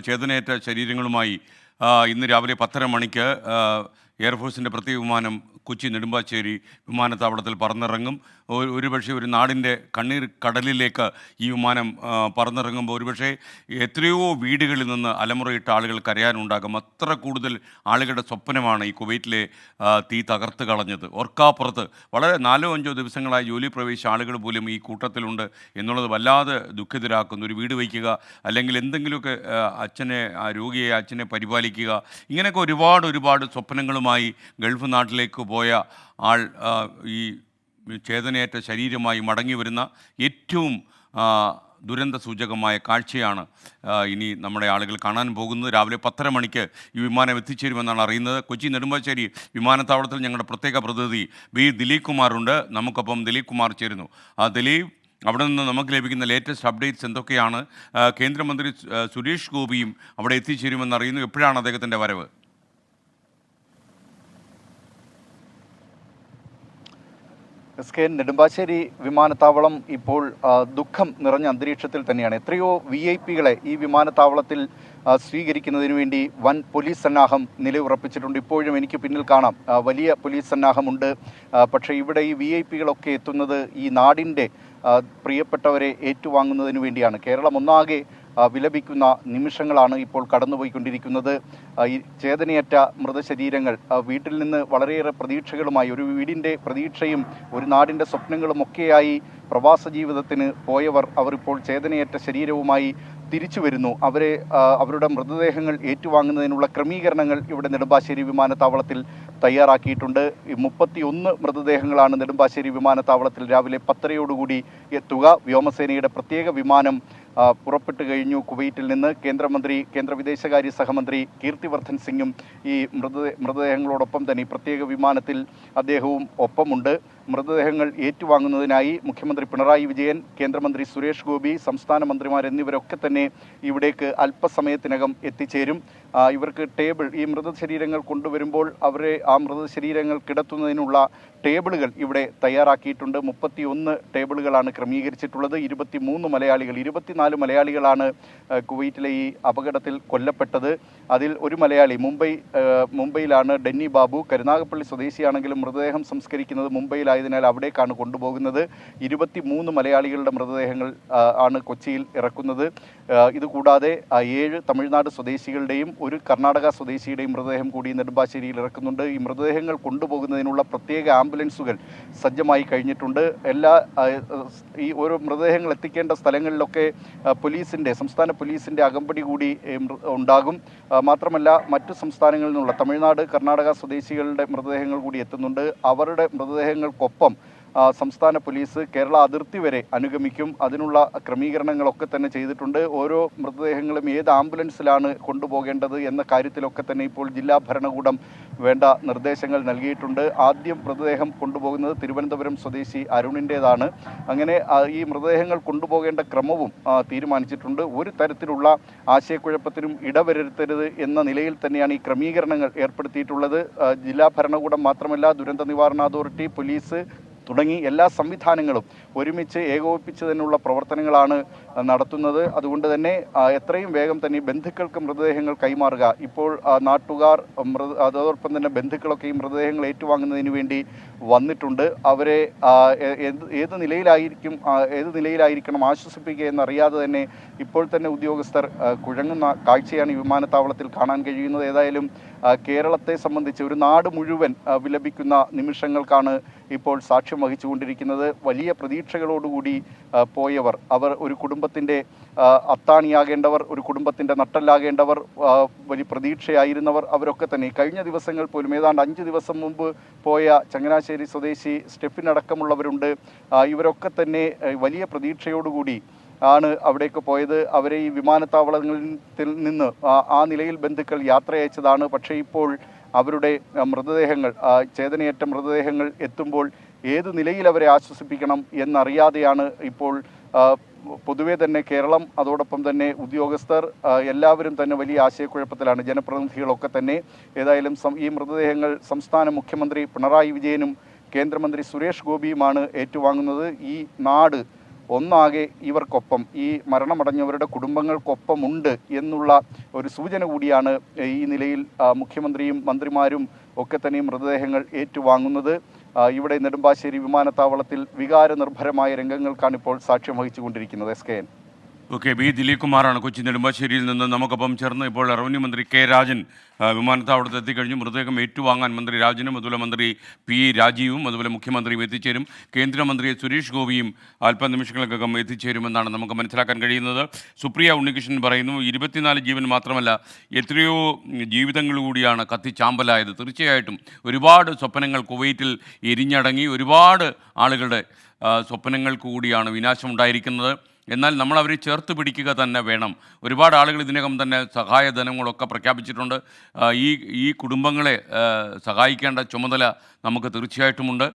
ചേതനയേറ്റ ശരീരങ്ങളുമായി ഇന്ന് രാവിലെ 10:30 മണിക്ക് എയർഫോഴ്സിൻ്റെ പ്രത്യേക വിമാനം കൊച്ചി നെടുമ്പാശ്ശേരി വിമാനത്താവളത്തിൽ പറന്നിറങ്ങും. ഒരുപക്ഷെ ഒരു നാടിൻ്റെ കണ്ണീർ കടലിലേക്ക് ഈ വിമാനം പറന്നിറങ്ങുമ്പോൾ ഒരുപക്ഷെ എത്രയോ വീടുകളിൽ നിന്ന് അലമുറയിട്ട ആളുകൾ കരയാനുണ്ടാകും. അത്ര കൂടുതൽ ആളുകളുടെ സ്വപ്നമാണ് ഈ കുവൈറ്റിലെ തീ തകർത്ത് കളഞ്ഞത്. ഓർക്കാപ്പുറത്ത് വളരെ 4-5 ദിവസങ്ങളായി ജോലി പ്രവേശിച്ച ആളുകൾ പോലും ഈ കൂട്ടത്തിലുണ്ട് എന്നുള്ളത് വല്ലാതെ ദുഃഖിതരാക്കുന്നു. ഒരു വീട് വയ്ക്കുക, അല്ലെങ്കിൽ എന്തെങ്കിലുമൊക്കെ രോഗിയെ അച്ഛനെ പരിപാലിക്കുക, ഇങ്ങനെയൊക്കെ ഒരുപാട് സ്വപ്നങ്ങളുമായി ഗൾഫ് നാട്ടിലേക്ക് പോയ ആൾ ഈ ചേതനയേറ്റ ശരീരമായി മടങ്ങി വരുന്ന ഏറ്റവും ദുരന്ത സൂചകമായ കാഴ്ചയാണ് ഇനി നമ്മുടെ ആളുകൾ കാണാൻ പോകുന്നത്. രാവിലെ 10:30 മണിക്ക് ഈ വിമാനം എത്തിച്ചേരുമെന്നാണ് അറിയുന്നത്. കൊച്ചി നെടുമ്പാശ്ശേരി വിമാനത്താവളത്തിൽ ഞങ്ങളുടെ പ്രത്യേക പ്രതിനിധി ദിലീപ് കുമാറുണ്ട്. നമുക്കൊപ്പം ദിലീപ് കുമാർ ചേരുന്നു. ദിലീപ്, അവിടെ നിന്ന് നമുക്ക് ലഭിക്കുന്ന ലേറ്റസ്റ്റ് അപ്ഡേറ്റ്സ് എന്തൊക്കെയാണ്? കേന്ദ്രമന്ത്രി സുരേഷ് ഗോപിയും അവിടെ എത്തിച്ചേരുമെന്ന് അറിയുന്നു. എപ്പോഴാണ് അദ്ദേഹത്തിൻ്റെ വരവ്? നെടുമ്പാശ്ശേരി വിമാനത്താവളം ഇപ്പോൾ ദുഃഖം നിറഞ്ഞ അന്തരീക്ഷത്തിൽ തന്നെയാണ്. എത്രയോ VIP-കളെ ഈ വിമാനത്താവളത്തിൽ സ്വീകരിക്കുന്നതിന് വേണ്ടി വൻ പോലീസ് സന്നാഹം നിലയുറപ്പിച്ചിട്ടുണ്ട്. ഇപ്പോഴും എനിക്ക് പിന്നിൽ കാണാം വലിയ പോലീസ് സന്നാഹമുണ്ട്. പക്ഷേ ഇവിടെ ഈ VIP-കളൊക്കെ എത്തുന്നത് ഈ നാടിൻ്റെ പ്രിയപ്പെട്ടവരെ ഏറ്റുവാങ്ങുന്നതിന് വേണ്ടിയാണ്. കേരളം ഒന്നാകെ വിലപിക്കുന്ന നിമിഷങ്ങളാണ് ഇപ്പോൾ കടന്നുപോയിക്കൊണ്ടിരിക്കുന്നത്. ഈ ചേതനയേറ്റ മൃതശരീരങ്ങൾ വീട്ടിൽ നിന്ന് വളരെയേറെ പ്രതീക്ഷകളുമായി, ഒരു വീടിൻ്റെ പ്രതീക്ഷയും ഒരു നാടിൻ്റെ സ്വപ്നങ്ങളും ഒക്കെയായി പ്രവാസ ജീവിതത്തിന് പോയവർ ഇപ്പോൾ ചേതനയേറ്റ ശരീരവുമായി തിരിച്ചു വരുന്നു. അവരുടെ മൃതദേഹങ്ങൾ ഏറ്റുവാങ്ങുന്നതിനുള്ള ക്രമീകരണങ്ങൾ ഇവിടെ നെടുമ്പാശ്ശേരി വിമാനത്താവളത്തിൽ തയ്യാറാക്കിയിട്ടുണ്ട്. 31 മൃതദേഹങ്ങളാണ് നെടുമ്പാശ്ശേരി വിമാനത്താവളത്തിൽ രാവിലെ 10:30 എത്തുക. വ്യോമസേനയുടെ പ്രത്യേക വിമാനം പുറപ്പെട്ടു കഴിഞ്ഞു കുവൈറ്റിൽ നിന്ന്. കേന്ദ്ര വിദേശകാര്യ സഹമന്ത്രി കീർത്തിവർദ്ധൻ സിംഗും ഈ മൃതദേഹങ്ങളോടൊപ്പം തന്നെ ഈ പ്രത്യേക വിമാനത്തിൽ അദ്ദേഹവും ഒപ്പമുണ്ട്. മൃതദേഹങ്ങൾ ഏറ്റുവാങ്ങുന്നതിനായി മുഖ്യമന്ത്രി പിണറായി വിജയൻ, കേന്ദ്രമന്ത്രി സുരേഷ് ഗോപി, സംസ്ഥാന മന്ത്രിമാർ എന്നിവരൊക്കെ തന്നെ ഇവിടേക്ക് അല്പസമയത്തിനകം എത്തിച്ചേരും. ഇവർക്ക് ഈ മൃതശരീരങ്ങൾ കൊണ്ടുവരുമ്പോൾ ആ മൃതശരീരങ്ങൾ കിടത്തുന്നതിനുള്ള ടേബിളുകൾ ഇവിടെ തയ്യാറാക്കിയിട്ടുണ്ട്. 31 ടേബിളുകളാണ് ക്രമീകരിച്ചിട്ടുള്ളത്. 24 മലയാളികളാണ് കുവൈറ്റിലെ ഈ അപകടത്തിൽ കൊല്ലപ്പെട്ടത്. അതിൽ ഒരു മലയാളി മുംബൈയിലാണ്, ഡെന്നി ബാബു. കരുനാഗപ്പള്ളി സ്വദേശിയാണെങ്കിലും മൃതദേഹം സംസ്കരിക്കുന്നത് മുംബൈയിലായതിനാൽ അവിടേക്കാണ് കൊണ്ടുപോകുന്നത്. 23 മലയാളികളുടെ മൃതദേഹങ്ങൾ ആണ് കൊച്ചിയിൽ ഇറക്കുന്നത്. ഇതുകൂടാതെ 7 തമിഴ്നാട് സ്വദേശികളുടെയും ഒരു കർണാടക സ്വദേശിയുടെയും മൃതദേഹം കൂടി നെടുമ്പാശ്ശേരിയിൽ ഇറക്കുന്നുണ്ട്. ഈ മൃതദേഹങ്ങൾ കൊണ്ടുപോകുന്നതിനുള്ള പ്രത്യേക ആംബുലൻസുകൾ സജ്ജമായി കഴിഞ്ഞിട്ടുണ്ട്. ഈ ഓരോ മൃതദേഹങ്ങൾ എത്തിക്കേണ്ട സ്ഥലങ്ങളിലൊക്കെ സംസ്ഥാന പോലീസിൻ്റെ അകമ്പടി കൂടി ഉണ്ടാകും. മാത്രമല്ല മറ്റു സംസ്ഥാനങ്ങളിൽ നിന്നുള്ള തമിഴ്നാട്, കർണാടക സ്വദേശികളുടെ മൃതദേഹങ്ങൾ കൂടി എത്തുന്നുണ്ട്. അവരുടെ മൃതദേഹങ്ങൾക്കൊപ്പം സംസ്ഥാന പോലീസ് കേരള അതിർത്തി വരെ അനുഗമിക്കും. അതിനുള്ള ക്രമീകരണങ്ങളൊക്കെ തന്നെ ചെയ്തിട്ടുണ്ട്. ഓരോ മൃതദേഹങ്ങളും ഏത് ആംബുലൻസിലാണ് കൊണ്ടുപോകേണ്ടത് എന്ന കാര്യത്തിലൊക്കെ തന്നെ ഇപ്പോൾ ജില്ലാ ഭരണകൂടം വേണ്ട നിർദ്ദേശങ്ങൾ നൽകിയിട്ടുണ്ട്. ആദ്യം മൃതദേഹം കൊണ്ടുപോകുന്നത് തിരുവനന്തപുരം സ്വദേശി അരുണിൻ്റേതാണ്. അങ്ങനെ ഈ മൃതദേഹങ്ങൾ കൊണ്ടുപോകേണ്ട ക്രമവും തീരുമാനിച്ചിട്ടുണ്ട്. ഒരു തരത്തിലുള്ള ആശയക്കുഴപ്പത്തിനും ഇടവരുത്തരുത് എന്ന നിലയിൽ തന്നെയാണ് ഈ ക്രമീകരണങ്ങൾ ഏർപ്പെടുത്തിയിട്ടുള്ളത്. ജില്ലാ ഭരണകൂടം മാത്രമല്ല, ദുരന്ത നിവാരണ അതോറിറ്റി, പോലീസ് തുടങ്ങി എല്ലാ സംവിധാനങ്ങളും ഒരുമിച്ച് ഏകോപിപ്പിച്ചതിനുള്ള പ്രവർത്തനങ്ങളാണ് നടത്തുന്നത്. അതുകൊണ്ട് തന്നെ എത്രയും വേഗം തന്നെ ബന്ധുക്കൾക്ക് മൃതദേഹങ്ങൾ കൈമാറുക. ഇപ്പോൾ നാട്ടുകാർ, അതോടൊപ്പം തന്നെ ബന്ധുക്കളൊക്കെ ഈ മൃതദേഹങ്ങൾ ഏറ്റുവാങ്ങുന്നതിന് വേണ്ടി വന്നിട്ടുണ്ട്. അവരെ ഏത് നിലയിലായിരിക്കണം ആശ്വസിപ്പിക്കുക എന്നറിയാതെ തന്നെ ഇപ്പോൾ തന്നെ ഉദ്യോഗസ്ഥർ കുഴങ്ങുന്ന കാഴ്ചയാണ് ഈ വിമാനത്താവളത്തിൽ കാണാൻ കഴിയുന്നത്. ഏതായാലും കേരളത്തെ സംബന്ധിച്ച് ഒരു നാട് മുഴുവൻ വിലപിക്കുന്ന നിമിഷങ്ങൾക്കാണ് ഇപ്പോൾ സാക്ഷ്യം വഹിച്ചുകൊണ്ടിരിക്കുന്നത്. വലിയ പ്രതീക്ഷകളോടുകൂടി പോയവർ, അവർ ഒരു കുടുംബത്തിൻ്റെ അത്താണിയാകേണ്ടവർ, ഒരു കുടുംബത്തിൻ്റെ നട്ടല്ലാകേണ്ടവർ, വലിയ പ്രതീക്ഷയായിരുന്നവർ, അവരൊക്കെ തന്നെ കഴിഞ്ഞ ദിവസങ്ങൾ പോലും ഏതാണ്ട് 5 ദിവസം മുമ്പ് പോയ ചങ്ങനാശ്ശേരി സ്വദേശി സ്റ്റെഫിൻ അടക്കമുള്ളവരുണ്ട്. ഇവരൊക്കെ വലിയ പ്രതീക്ഷയോടുകൂടി ആണ് അവിടേക്ക് പോയത്. അവരെ ഈ വിമാനത്താവളങ്ങളിൽ നിന്ന് ആ നിലയിൽ ബന്ധുക്കൾ യാത്ര അയച്ചതാണ്. പക്ഷേ ഇപ്പോൾ അവരുടെ മൃതദേഹങ്ങൾ, ചേതനയേറ്റ മൃതദേഹങ്ങൾ എത്തുമ്പോൾ ഏതു നിലയിൽ അവരെ ആശ്വസിപ്പിക്കണം എന്നറിയാതെയാണ് ഇപ്പോൾ പൊതുവെ തന്നെ കേരളം, അതോടൊപ്പം തന്നെ ഉദ്യോഗസ്ഥർ എല്ലാവരും തന്നെ വലിയ ആശയക്കുഴപ്പത്തിലാണ്, ജനപ്രതിനിധികളൊക്കെ തന്നെ. ഏതായാലും ഈ മൃതദേഹങ്ങൾ സംസ്ഥാന മുഖ്യമന്ത്രി പിണറായി വിജയനും കേന്ദ്രമന്ത്രി സുരേഷ് ഗോപിയുമാണ് ഏറ്റുവാങ്ങുന്നത്. ഈ നാട് ഒന്നാകെ ഇവർക്കൊപ്പം, ഈ മരണമടഞ്ഞവരുടെ കുടുംബങ്ങൾക്കൊപ്പമുണ്ട് എന്നുള്ള ഒരു സൂചന കൂടിയാണ് ഈ നിലയിൽ മുഖ്യമന്ത്രിയും മന്ത്രിമാരും ഒക്കെ തന്നെ മൃതദേഹങ്ങൾ ഏറ്റുവാങ്ങുന്നത്. ഇവിടെ നെടുമ്പാശ്ശേരി വിമാനത്താവളത്തിൽ വികാരനിർഭരമായ രംഗങ്ങൾക്കാണ് ഇപ്പോൾ സാക്ഷ്യം വഹിച്ചുകൊണ്ടിരിക്കുന്നത്. SKN. ഓക്കെ, ബി ദിലീപ് കുമാറാണ് കൊച്ചി നെടുമ്പാശ്ശേരിയിൽ നിന്ന് നമുക്കൊപ്പം ചേർന്ന്. ഇപ്പോൾ റവന്യൂ മന്ത്രി കെ രാജൻ വിമാനത്താവളത്തിൽ എത്തിക്കഴിഞ്ഞു. മൃതദേഹം ഏറ്റുവാങ്ങാൻ മന്ത്രി രാജനും അതുപോലെ മന്ത്രി പി രാജീവും അതുപോലെ മുഖ്യമന്ത്രിയും എത്തിച്ചേരും. കേന്ദ്രമന്ത്രി സുരേഷ് ഗോപിയും അല്പനിമിഷങ്ങൾക്കകം എത്തിച്ചേരുമെന്നാണ് നമുക്ക് മനസ്സിലാക്കാൻ കഴിയുന്നത്. സുപ്രിയ ഉണ്ണികൃഷ്ണൻ പറയുന്നു 24 ജീവൻ മാത്രമല്ല എത്രയോ ജീവിതങ്ങൾ കൂടിയാണ് കത്തിച്ചാമ്പലായത്. തീർച്ചയായിട്ടും ഒരുപാട് സ്വപ്നങ്ങൾ കുവൈറ്റിൽ എരിഞ്ഞടങ്ങി, ഒരുപാട് ആളുകളുടെ സ്വപ്നങ്ങൾക്ക് കൂടിയാണ് വിനാശമുണ്ടായിരിക്കുന്നത്. എന്നാൽ നമ്മൾ അവരെ ചേർത്ത് പിടിക്കുക തന്നെ വേണം. ഒരുപാട് ആളുകൾ ഇതിനകം തന്നെ സഹായധനങ്ങളൊക്കെ പ്രഖ്യാപിച്ചിട്ടുണ്ട്. ഈ കുടുംബങ്ങളെ സഹായിക്കേണ്ട ചുമതല നമുക്ക് തീർച്ചയായിട്ടുമുണ്ട്.